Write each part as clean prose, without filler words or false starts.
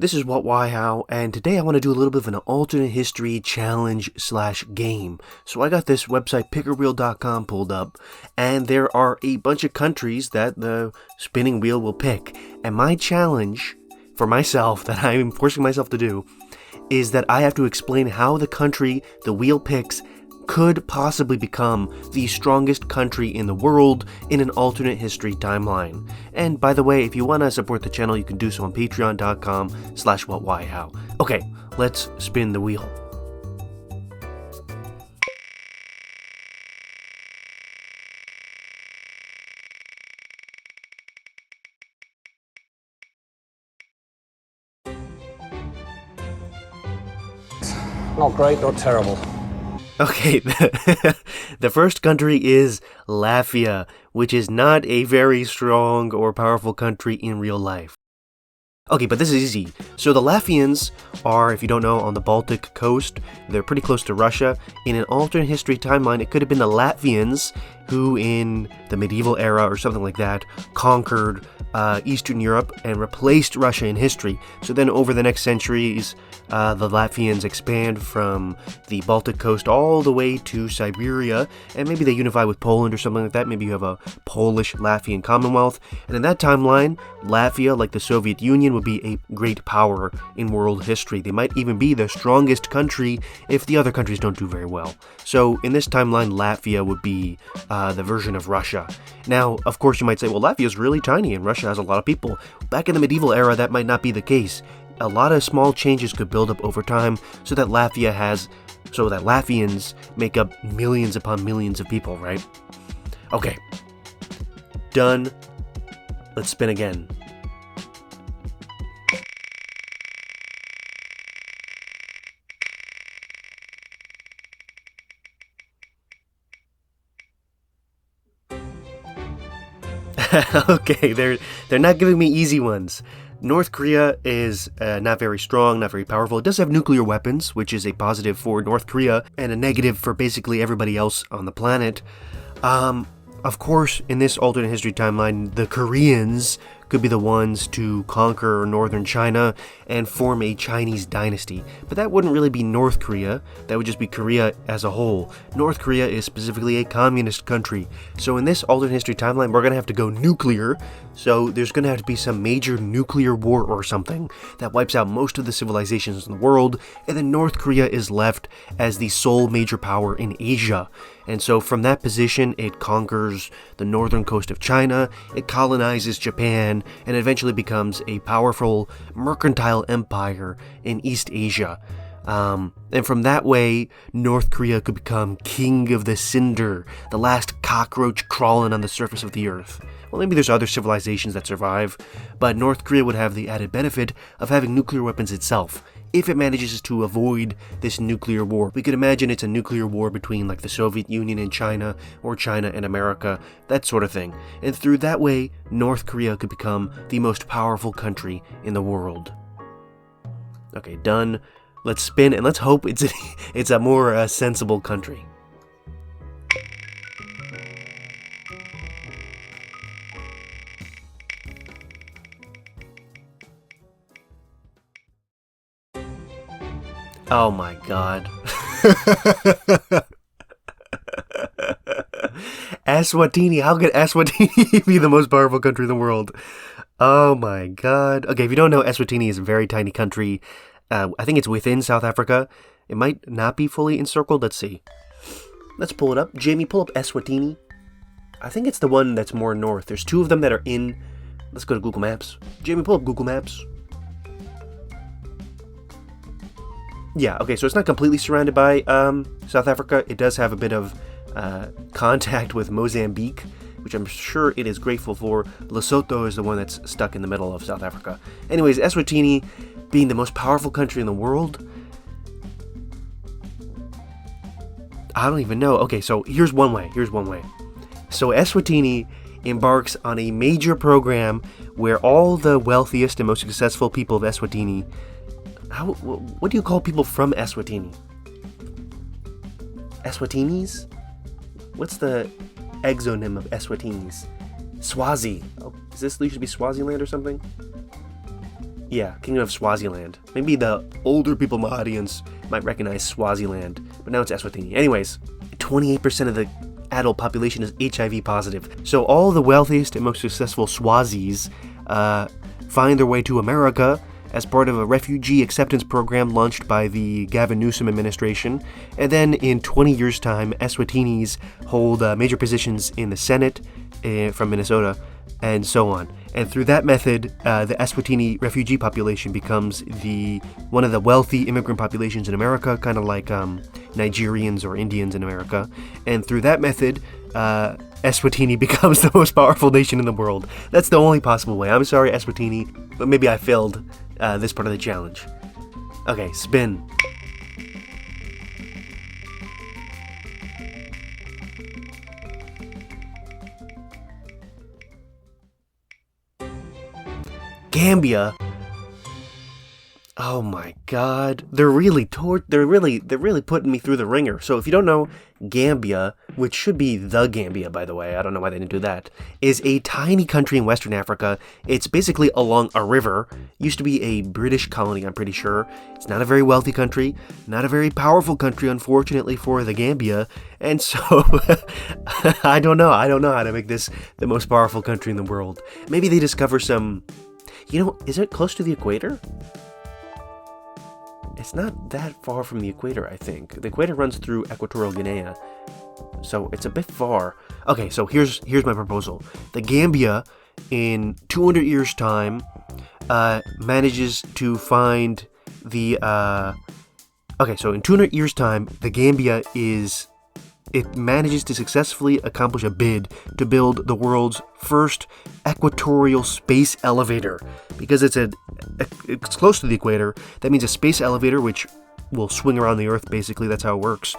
This is What, Why, How, and today I want to do a little bit of an alternate history challenge / game. So I got this website, pickerwheel.com, pulled up, and there are a bunch of countries that the spinning wheel will pick. And my challenge for myself, that I'm forcing myself to do, is that I have to explain how the country the wheel picks could possibly become the strongest country in the world in an alternate history timeline. And by the way, if you want to support the channel, you can do so on patreon.com/whatwhyhow. Okay, let's spin the wheel. Not great, not terrible. Okay, the first country is Latvia, which is not a very strong or powerful country in real life. Okay, but this is easy. So the Latvians are, if you don't know, on the Baltic coast. They're pretty close to Russia. In an alternate history timeline, it could have been the Latvians who, in the medieval era or something like that, conquered Eastern Europe and replaced Russia in history. So then over the next centuries, the Latvians expand from the Baltic coast all the way to Siberia, and maybe they unify with Poland or something like that. Maybe you have a Polish-Latvian Commonwealth, and in that timeline, Latvia, like the Soviet Union, would be a great power in world history. They might even be the strongest country if the other countries don't do very well. So in this timeline, Latvia would be the version of Russia. Now, of course, you might say, well, Latvia is really tiny and Russia has a lot of people. Back in the medieval era, that might not be the case. A lot of small changes could build up over time so that Latvians make up millions upon millions of people, right? Okay. Done. Let's spin again. Okay, they're not giving me easy ones. North Korea is not very strong, not very powerful. It does have nuclear weapons, which is a positive for North Korea and a negative for basically everybody else on the planet. Of course, in this alternate history timeline, the Koreans could be the ones to conquer northern China and form a Chinese dynasty. But that wouldn't really be North Korea, that would just be Korea as a whole. North Korea is specifically a communist country. So in this alternate history timeline, we're going to have to go nuclear. So there's going to have to be some major nuclear war or something that wipes out most of the civilizations in the world, and then North Korea is left as the sole major power in Asia. And so from that position, it conquers the northern coast of China, it colonizes Japan, and eventually becomes a powerful mercantile empire in East Asia. And from that way, North Korea could become king of the cinder, the last cockroach crawling on the surface of the earth. Well, maybe there's other civilizations that survive, but North Korea would have the added benefit of having nuclear weapons itself. If it manages to avoid this nuclear war, we could imagine it's a nuclear war between like the Soviet Union and China, or China and America, that sort of thing. And through that way, North Korea could become the most powerful country in the world. Okay, done. Let's spin and let's hope it's a more sensible country. Oh my god. Eswatini, how could Eswatini be the most powerful country in the world? Oh my god. Okay, if you don't know, Eswatini is a very tiny country. I think it's within South Africa. It might not be fully encircled. Let's see. Let's pull it up. Jamie, pull up Eswatini. I think it's the one that's more north. There's two of them that are in... Let's go to Google Maps. Jamie, pull up Google Maps. Yeah, okay, so it's not completely surrounded by South Africa. It does have a bit of contact with Mozambique, which I'm sure it is grateful for. Lesotho is the one that's stuck in the middle of South Africa. Anyways, Eswatini being the most powerful country in the world, I don't even know. Okay, so here's one way. So Eswatini embarks on a major program where all the wealthiest and most successful people of Eswatini... What do you call people from Eswatini? Eswatinis? What's the exonym of Eswatinis? Swazi. Oh, is this usually be Swaziland or something? Yeah, Kingdom of Swaziland. Maybe the older people in my audience might recognize Swaziland, but now it's Eswatini. Anyways, 28% of the adult population is HIV positive. So all the wealthiest and most successful Swazis find their way to America as part of a refugee acceptance program launched by the Gavin Newsom administration. And then in 20 years' time, Eswatinis hold major positions in the Senate from Minnesota, and so on. And through that method, the Eswatini refugee population becomes one of the wealthy immigrant populations in America, kind of like Nigerians or Indians in America. And through that method, Eswatini becomes the most powerful nation in the world. That's the only possible way. I'm sorry, Eswatini, but maybe I failed this part of the challenge. Okay, spin. Gambia. Oh my god. They're really putting me through the ringer. So if you don't know, Gambia, which should be the Gambia, by the way, I don't know why they didn't do that, is a tiny country in Western Africa. It's basically along a river. Used to be a British colony, I'm pretty sure. It's not a very wealthy country, not a very powerful country, unfortunately, for the Gambia. And so, I don't know how to make this the most powerful country in the world. Maybe they discover some... is it close to the equator? It's not that far from the equator, I think. The equator runs through Equatorial Guinea, so it's a bit far. Okay, so here's my proposal. The Gambia, in 200 years' time, manages to find the... Okay, so in 200 years' time, the Gambia manages to successfully accomplish a bid to build the world's first equatorial space elevator. Because it's close to the equator, that means a space elevator which will swing around the Earth, basically. That's how it works.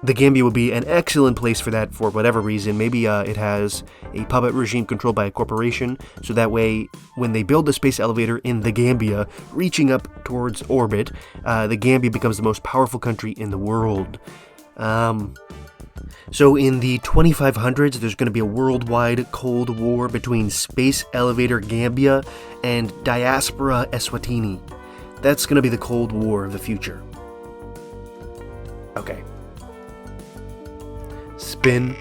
The Gambia would be an excellent place for that for whatever reason. Maybe it has a puppet regime controlled by a corporation, so that way when they build the space elevator in the Gambia, reaching up towards orbit, the Gambia becomes the most powerful country in the world. So in the 2500s, there's going to be a worldwide Cold War between Space Elevator Gambia and Diaspora Eswatini. That's going to be the Cold War of the future. Okay. Spin.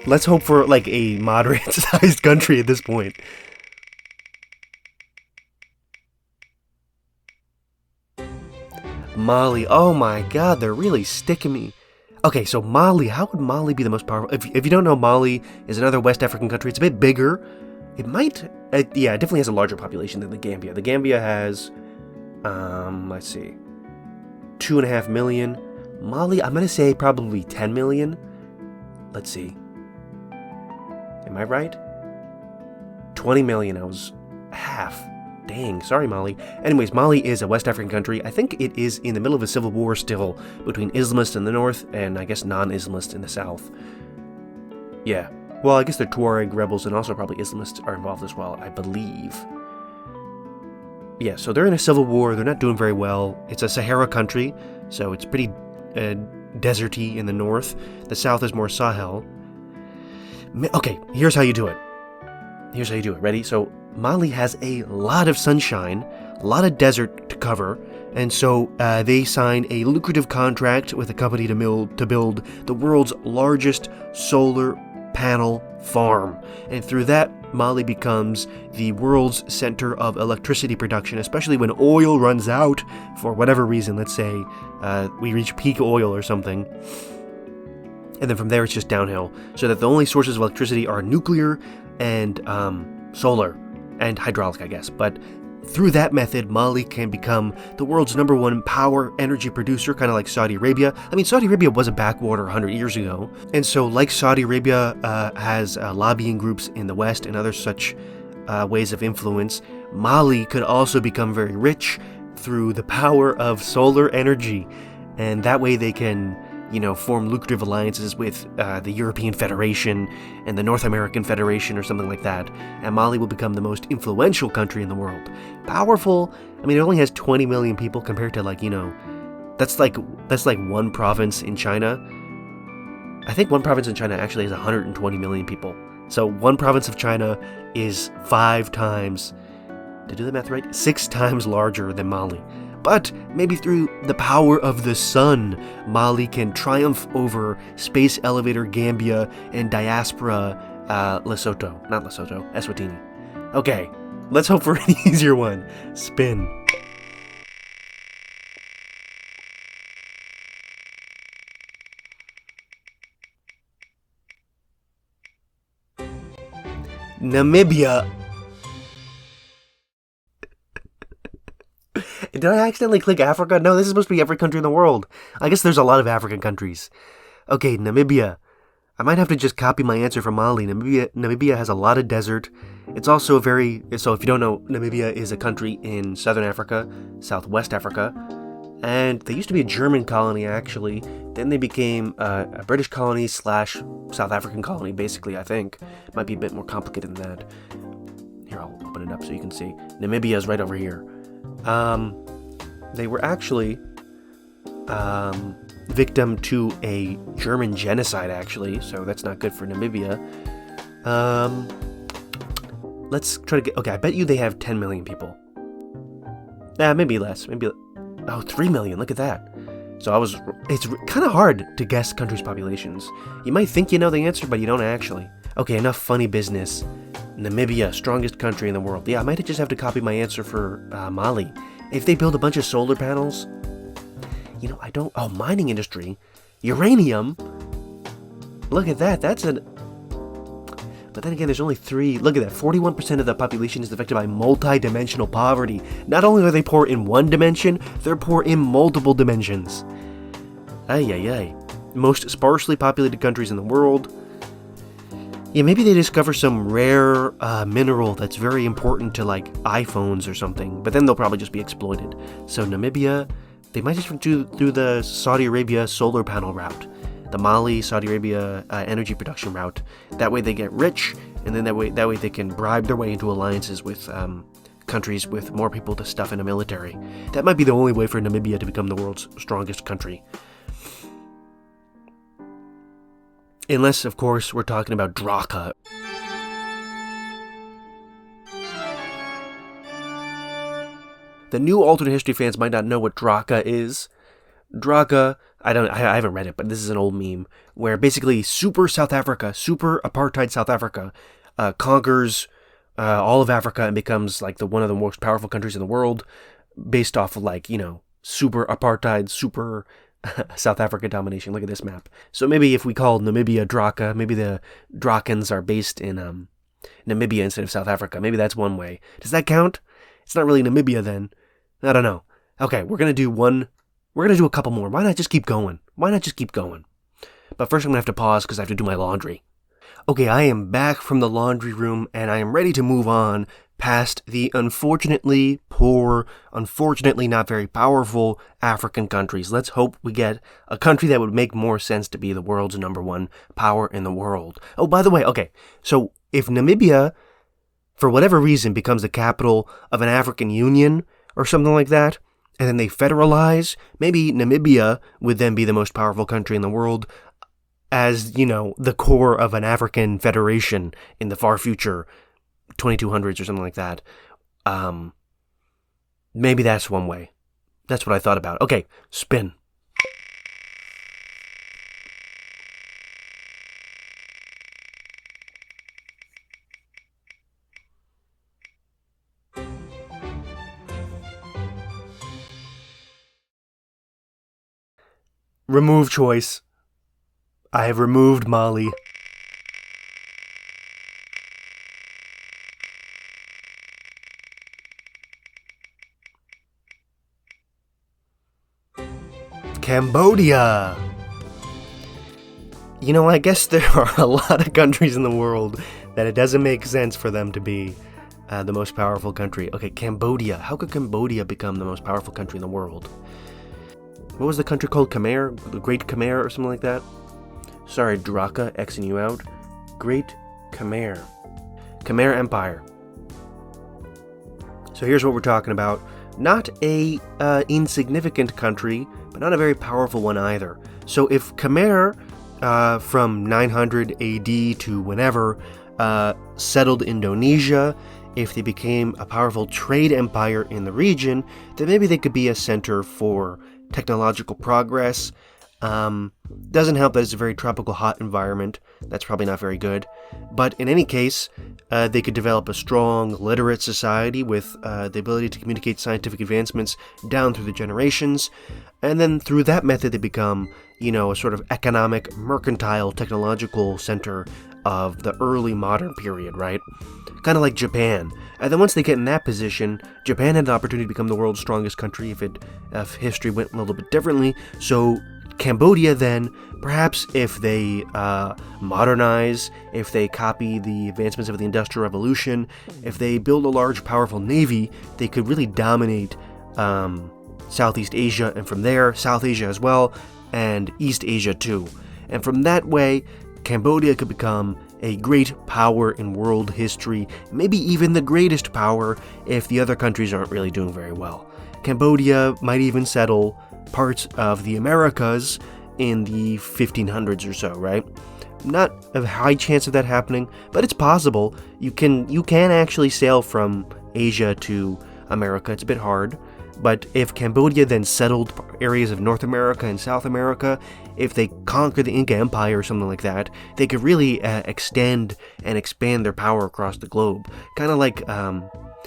Let's hope for like a moderate-sized country at this point. Mali. Oh my god, they're really sticking me. Okay, so Mali. How would Mali be the most powerful? If you don't know, Mali is another West African country. It's a bit bigger. It might... yeah, it definitely has a larger population than the Gambia. The Gambia has... let's see... 2.5 million. Mali, I'm going to say probably 10 million. Let's see. Am I right? 20 million. I was half. Dang, sorry, Mali. Anyways, Mali is a West African country. I think it is in the middle of a civil war still between Islamists in the north and I guess non-Islamists in the south. Yeah. Well, I guess the Tuareg rebels and also probably Islamists are involved as well, I believe. Yeah, so they're in a civil war. They're not doing very well. It's a Sahara country, so it's pretty deserty in the north. The south is more Sahel. Okay, here's how you do it. Ready? So Mali has a lot of sunshine, a lot of desert to cover, and so they sign a lucrative contract with a company to build the world's largest solar panel farm. And through that, Mali becomes the world's center of electricity production, especially when oil runs out for whatever reason. Let's say we reach peak oil or something. And then from there, it's just downhill. So that the only sources of electricity are nuclear and solar and hydraulic, I guess. But through that method, Mali can become the world's #1 power energy producer, kind of like Saudi Arabia. I mean, Saudi Arabia was a backwater 100 years ago. And so like Saudi Arabia has lobbying groups in the West and other such ways of influence, Mali could also become very rich through the power of solar energy. And that way they can, form lucrative alliances with the European Federation and the North American Federation or something like that. And Mali will become the most influential country in the world. Powerful. I mean, it only has 20 million people compared to that's like one province in China. I think one province in China actually has 120 million people. So one province of China is 5 times, did I do the math right? 6 times larger than Mali. But maybe through the power of the sun, Mali can triumph over space elevator Gambia and diaspora Eswatini. Okay, let's hope for an easier one. Spin. Namibia. Did I accidentally click Africa? No, this is supposed to be every country in the world. I guess there's a lot of African countries. Okay, Namibia. I might have to just copy my answer from Mali. Namibia has a lot of desert. It's also so if you don't know, Namibia is a country in southern Africa, southwest Africa. And they used to be a German colony, actually. Then they became a British colony / South African colony, basically, I think. It might be a bit more complicated than that. Here, I'll open it up so you can see. Namibia is right over here. They were actually victim to a German genocide, actually, so that's not good for Namibia. Let's try to get... Okay, I bet you they have 10 million people. Maybe less. 3 million, look at that. So it's kind of hard to guess countries' populations. You might think you know the answer, but you don't actually. Okay, enough funny business. Namibia, strongest country in the world. Yeah, I might just have to copy my answer for Mali. If they build a bunch of solar panels, mining industry, uranium. Look at that. But then again, there's only 3. Look at that. 41% of the population is affected by multi-dimensional poverty. Not only are they poor in one dimension, they're poor in multiple dimensions. Ay. Most sparsely populated countries in the world. Yeah, maybe they discover some rare mineral that's very important to, like, iPhones or something, but then they'll probably just be exploited. So Namibia, they might just do through the Saudi Arabia solar panel route, the Mali, Saudi Arabia energy production route. That way they get rich, and then that way they can bribe their way into alliances with countries with more people to stuff in a military. That might be the only way for Namibia to become the world's strongest country. Unless, of course, we're talking about Draka. The new alternate history fans might not know what Draka is. Draka, I haven't read it, but this is an old meme, where basically super apartheid South Africa, conquers all of Africa and becomes like one of the most powerful countries in the world, based off of super apartheid, super South Africa domination. Look at this map. So maybe if we call Namibia Draka, maybe the Drakans are based in Namibia instead of South Africa. Maybe that's one way. Does that count? It's not really Namibia then. I don't know. Okay, we're gonna do a couple more. Why not just keep going? But first I'm gonna have to pause because I have to do my laundry. Okay, I am back from the laundry room and I am ready to move on past the unfortunately poor, unfortunately not very powerful African countries. Let's hope we get a country that would make more sense to be the world's #1 power in the world. Oh, by the way, okay, so if Namibia, for whatever reason, becomes the capital of an African Union or something like that, and then they federalize, maybe Namibia would then be the most powerful country in the world as, the core of an African federation in the far future, 2200s or something like that. Maybe that's one way. That's what I thought about. Okay, spin. Remove choice. I have removed Mali. Cambodia. I guess there are a lot of countries in the world that it doesn't make sense for them to be the most powerful country. Okay, Cambodia. How could Cambodia become the most powerful country in the world? What was the country called? Khmer? The Great Khmer or something like that? Sorry, Draka, Xing you out. Great Khmer. Khmer Empire. So here's what we're talking about. Not a insignificant country, but not a very powerful one either. So if Khmer, from 900 AD to whenever, settled Indonesia, if they became a powerful trade empire in the region, then maybe they could be a center for technological progress. Doesn't help that it's a very tropical, hot environment. That's probably not very good. But in any case, they could develop a strong, literate society with the ability to communicate scientific advancements down through the generations. And then through that method, they become, a sort of economic, mercantile, technological center of the early modern period, right? Kind of like Japan. And then once they get in that position, Japan had the opportunity to become the world's strongest country if history went a little bit differently. So Cambodia then, perhaps if they modernize, if they copy the advancements of the Industrial Revolution, if they build a large, powerful navy, they could really dominate Southeast Asia, and from there, South Asia as well, and East Asia too. And from that way, Cambodia could become a great power in world history, maybe even the greatest power if the other countries aren't really doing very well. Cambodia might even settle parts of the Americas in the 1500s or so, right? Not a high chance of that happening, but it's possible. You can actually sail from Asia to America. It's a bit hard. But if Cambodia then settled areas of North America and South America, if they conquered the Inca Empire or something like that, they could really extend and expand their power across the globe. Kind of like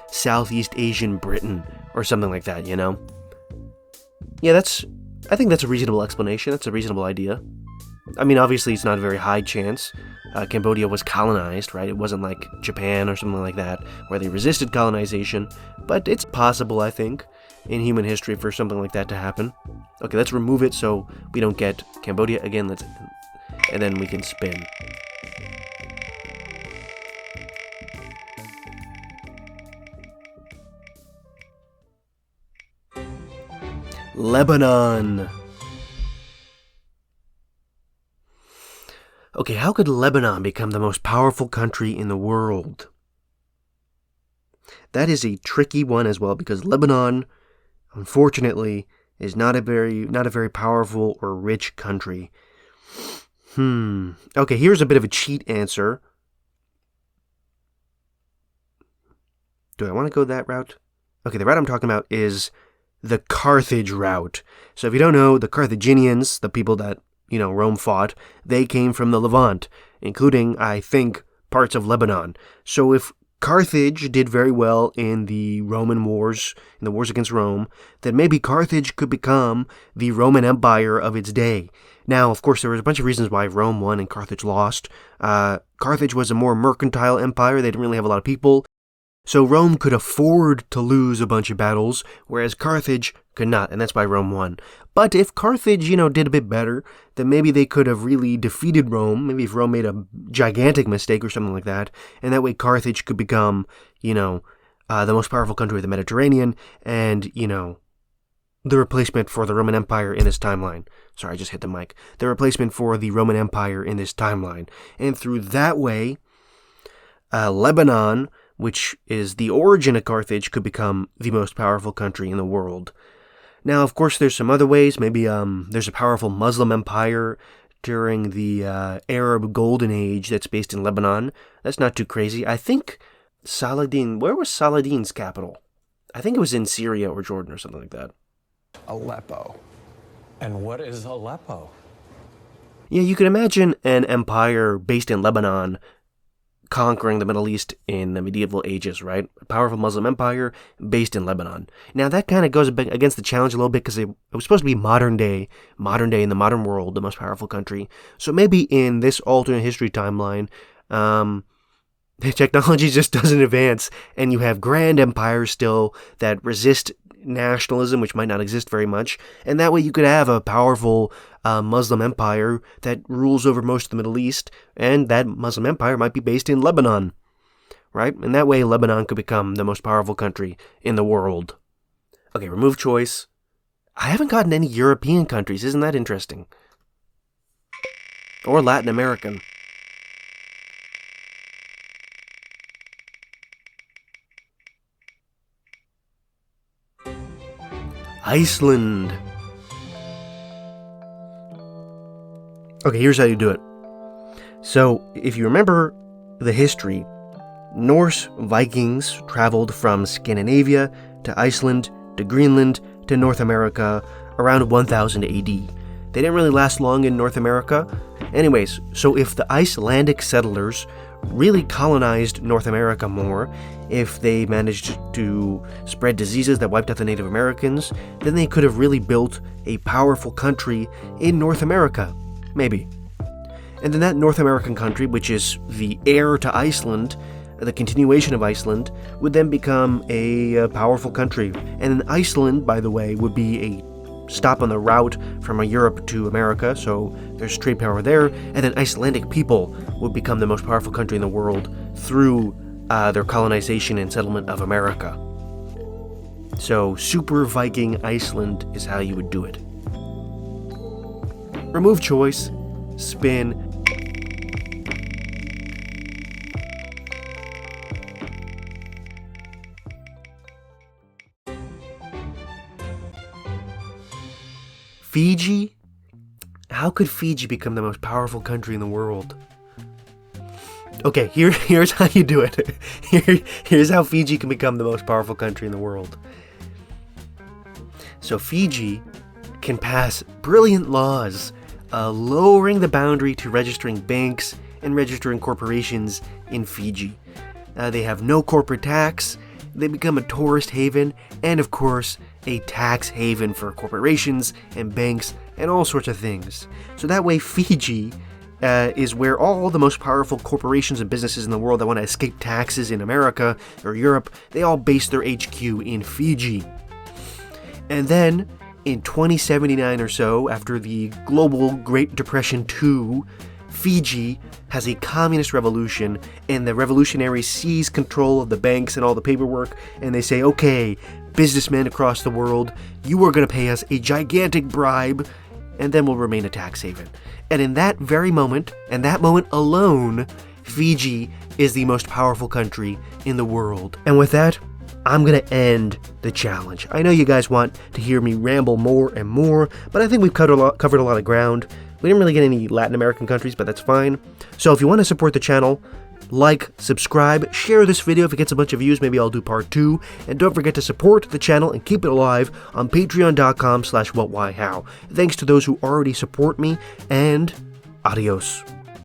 Southeast Asian Britain or something like that, Yeah, I think that's a reasonable explanation. That's a reasonable idea. I mean, obviously it's not a very high chance. Cambodia was colonized, right? It wasn't like Japan or something like that, where they resisted colonization. But it's possible, I think, in human history for something like that to happen. Okay, let's remove it so we don't get Cambodia again. And then we can spin. Lebanon. Okay, how could Lebanon become the most powerful country in the world? That is a tricky one as well, because Lebanon, unfortunately, is not a very powerful or rich country. Okay, here's a bit of a cheat answer. Do I want to go that route? Okay, the route I'm talking about is the Carthage route. So if you don't know, the Carthaginians, the people that, Rome fought, they came from the Levant, including, I think, parts of Lebanon. So if Carthage did very well in the Roman wars, in the wars against Rome, then maybe Carthage could become the Roman Empire of its day. Now, of course, there was a bunch of reasons why Rome won and Carthage lost. Carthage was a more mercantile empire. They didn't really have a lot of people. So Rome could afford to lose a bunch of battles, whereas Carthage could not, and that's why Rome won. But if Carthage, did a bit better, then maybe they could have really defeated Rome, maybe if Rome made a gigantic mistake or something like that, and that way Carthage could become, the most powerful country of the Mediterranean, and, the replacement for the Roman Empire in this timeline. Sorry, I just hit the mic. The replacement for the Roman Empire in this timeline. And through that way, Lebanon, which is the origin of Carthage, could become the most powerful country in the world. Now, of course, there's some other ways. Maybe there's a powerful Muslim empire during the Arab Golden Age that's based in Lebanon. That's not too crazy. I think Saladin, where was Saladin's capital? I think it was in Syria or Jordan or something like that. Aleppo. And what is Aleppo? Yeah, you can imagine an empire based in Lebanon conquering the Middle East in the medieval ages, right? A powerful Muslim empire based in Lebanon. Now, that kind of goes against the challenge a little bit because it was supposed to be modern day in the modern world, the most powerful country. So maybe in this alternate history timeline, the technology just doesn't advance, and you have grand empires still that resist nationalism, which might not exist very much, and that way you could have a powerful Muslim empire that rules over most of the Middle East, and that Muslim empire might be based in Lebanon, right? And that way Lebanon could become the most powerful country in the world. Okay, remove choice. I haven't gotten any European countries, isn't that interesting? Or Latin American. Iceland. Okay, here's how you do it. So, if you remember, the history. Norse Vikings traveled from Scandinavia to Iceland to Greenland to North America around 1000 AD. They didn't really last long in North America. Anyways, so if the Icelandic settlers really colonized North America more, if they managed to spread diseases that wiped out the Native Americans, then they could have really built a powerful country in North America. Maybe. And then that North American country, which is the heir to Iceland, the continuation of Iceland, would then become a powerful country. And then Iceland, by the way, would be a stop on the route from Europe to America, so there's trade power there, and then Icelandic people would become the most powerful country in the world through their colonization and settlement of America. So Super Viking Iceland is how you would do it. Remove choice, spin. Fiji? How could Fiji become the most powerful country in the world? Okay, here's how you do it. Here's how Fiji can become the most powerful country in the world. So Fiji can pass brilliant laws lowering the boundary to registering banks and registering corporations in Fiji. They have no corporate tax, they become a tourist haven, and of course, a tax haven for corporations and banks and all sorts of things. So that way Fiji is where all the most powerful corporations and businesses in the world that want to escape taxes in America or Europe, they all base their HQ in Fiji. And then, in 2079 or so, after the global Great Depression II, Fiji has a communist revolution, and the revolutionaries seize control of the banks and all the paperwork, and they say, okay, businessmen across the world, you are going to pay us a gigantic bribe, and then we'll remain a tax haven. And in that very moment, and that moment alone, Fiji is the most powerful country in the world. And with that, I'm going to end the challenge. I know you guys want to hear me ramble more and more, but I think we've covered a lot of ground. We didn't really get any Latin American countries, but that's fine. So if you want to support the channel, like, subscribe, share this video. If it gets a bunch of views, maybe I'll do part 2. And don't forget to support the channel and keep it alive on patreon.com/whatwhyhow. Thanks to those who already support me, and adios.